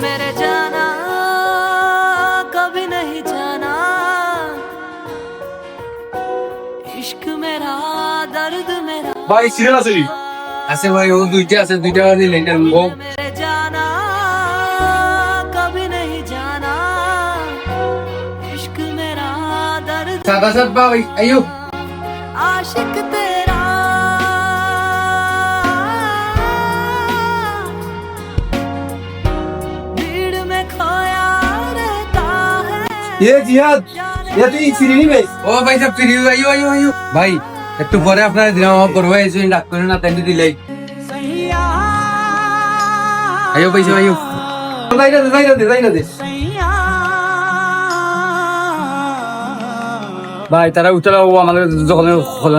मेरे जाना कभी नहीं जाना इश्क मेरा दर्द मेरा ভাই সিরিয়াল আছে নি আছে ভাই, ও দুইটা আছে, দুইটা দিলে এটা ও मेरे जाना कभी नहीं जाना इश्क मेरा दर्द সাদা সাদ ভাই আইও आशिक तेरा भीड़ में खोया रहता है এ জিহাদ এ তুই সিরিয়াল ভাই ও ভাই সব ফ্রি আইও আইও আইও ভাই একটু পরে আপনার দিলাম করবো এসে ডাক করে না তাই দিলাই আইও পয়সা আইও যাই না দে ভাই তারা উঠলা ও আমাদের যখন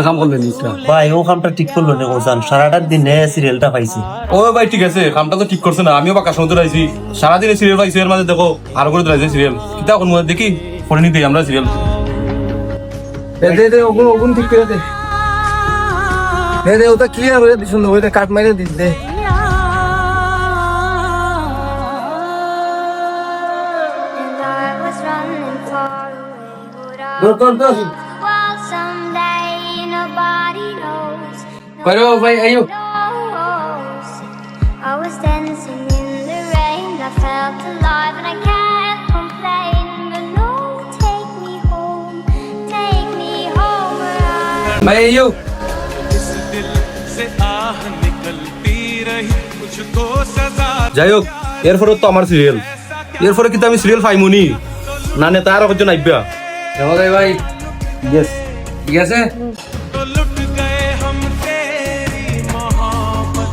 কাম করলেন ভাই ও কামটা ঠিক করলো না ওজান সারাটা দিনে সিরিয়ালটা পাইছি ও ভাই ঠিক আছে কামটা তো ঠিক করছে না আমিও বাকা সমুদ্র আইছি সারাদিনে সিরিয়াল পাইছি এর মাঝে দেখো আরো করে দিলাইছে সিরিয়াল কিতা কোন মধ্যে দেখি করে নিতে আমরা সিরিয়াল দে ওগুন ওগুন ঠিক করে দে দে ওটা ক্লিয়ার হয়ে দিছ না ওইটা কাট মাইরে দিস দে And I was running far away, but I দর well someday nobody knows. করো ভাই আইও Knows. I was dancing in the rain, I felt alive and I can't complain. But no, take me home where I ভাই আইও इस दिल से आह निकलती रही मुझको सजा যাই হোক এরপরে তো আমার সিরিয়াল এরপরে কিন্তু আমি সিরিয়াল পাইমুনি না নেতা আর একজন আইবা দেখো ভাই ইয়েস ঠিক আছে तो लुट गए हम तेरी मोहब्बत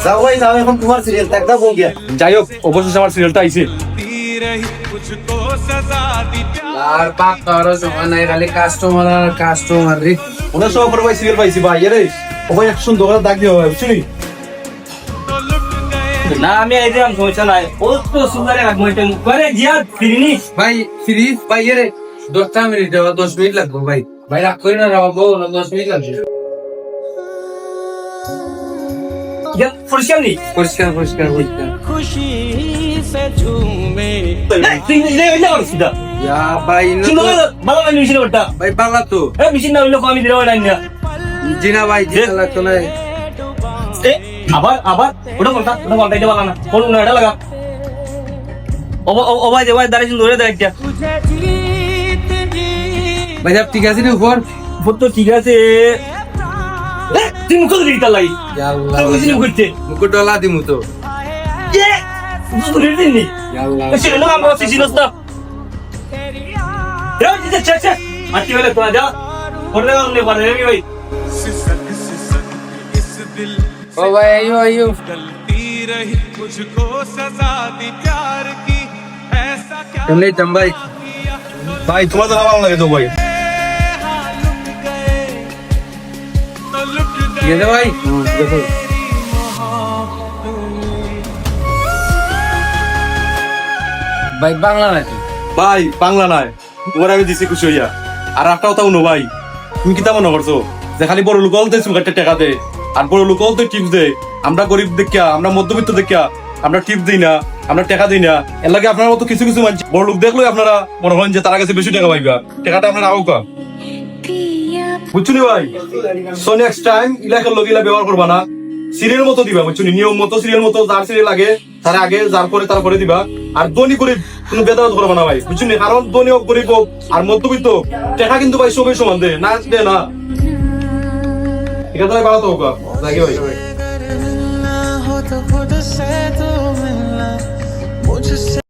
যাও ভাই যাও এখন তোমার সিরিয়াল একটা বল গিয়া যাই হোক অবশেষে আমার সিরিয়ালটা আইছে दी रही मुझको सजा दी प्यार আর পাক করার সময় নাই, খালি কাস্টমার আর কাস্টমার রে ওনার সব করে ভাই সিরিয়াল পাইছি ভাই এরে ও ভাই এক সুন্দর করে ডাক দিও ভাই বুঝলি तो लुट गए না আমি এই দিলাম সমস্যা নাই ও তো সুন্দর লাগবে করে জিয়া ফিরিনি ভাই সিরিজ ভাই রে 10 মিনিট দেওয়া 10 মিনিট লাগবে ভাই ভাই রাখ করি না রাখবো 10 মিনিট লাগবে পরিষ্কার নি পরিষ্কার পরিষ্কার পরিষ্কার खुशी से झूमे তুই এই না করছিস ইয়া ভাই কিন্তু ভালো মানে মেশিন ওটা ভাই বাংলা তো এই মেশিন না হইলো আমি দিলাম না জিনা ভাই জিনা লাগতো না আবার ওটা বলতে পারলা না কোন না এটা লাগা ও ভাই ভাই দাঁড়িয়ে ধরে দাঁড়িয়ে तुझे जीत जी ভাই সব ঠিক আছে না উপর ফোন তো ঠিক আছে তুই মুখ দিই তালাই ইয়া আল্লাহ তুই বুঝলি করতে মুকুট ডলা দিমু তো এ তুই দিন নি ইয়া আল্লাহ এসে না আমরা সিসি নস্তা এ দিতে চেক আতি হলে তো যা পড়লে অন্য পারে রে ভাই सिसक सिसक इस दिल ও ভাই আইও আইও गलती रही मुझको सजा दी प्यार की ऐसा क्या তুমি তম্বাই ভাই তোমার তো ভালো লাগে তো ভাই हाँ लुट गए तो लुट ঠিক আছে ভাই দেখো ভাই বাংলা নাকি ভাই বাংলা নাই তোমার আমি দিছি খুশি হইয়া আর একটা কথা শুনো ভাই তুমি কিতা মনে করছো যে খালি বড় লোক অলতে সুগারটা টাকা দে আর বড় লোক অলতে টিপস দে আমরা গরিব দেখিয়া আমরা মধ্যবিত্ত দেখিয়া আমরা টিপস দিই না আমরা টাকা দিই না এর লাগে আপনার মতো কিছু কিছু মানুষ বড় লোক দেখলে আপনারা মনে করেন যে তারা কাছে বেশি টাকা পাইবা টাকাটা আপনারা আউকা বুঝছুনি ভাই সো নেক্সট টাইম ইলাকার লোক ইলা ব্যবহার করবা না সিরিয়াল মতো দিবা বুঝছুনি নিয়ম মতো সিরিয়াল মতো যার সিরিয়াল লাগে তার আগে যার পরে তারপরে দিবা আর ধনী গরিব কোনো ভেদাভেদ করবা না ভাই বুঝছুনি কারণ ধনী হোক গরিব হোক আর মধ্যবিত্ত হোক টাকা কিন্তু ভাই সবাই সমান দে না দে না ঠিক আছে ভাই ভালো তো হোক লাগে ভাই हो तो खुद से तो मिलना मुझसे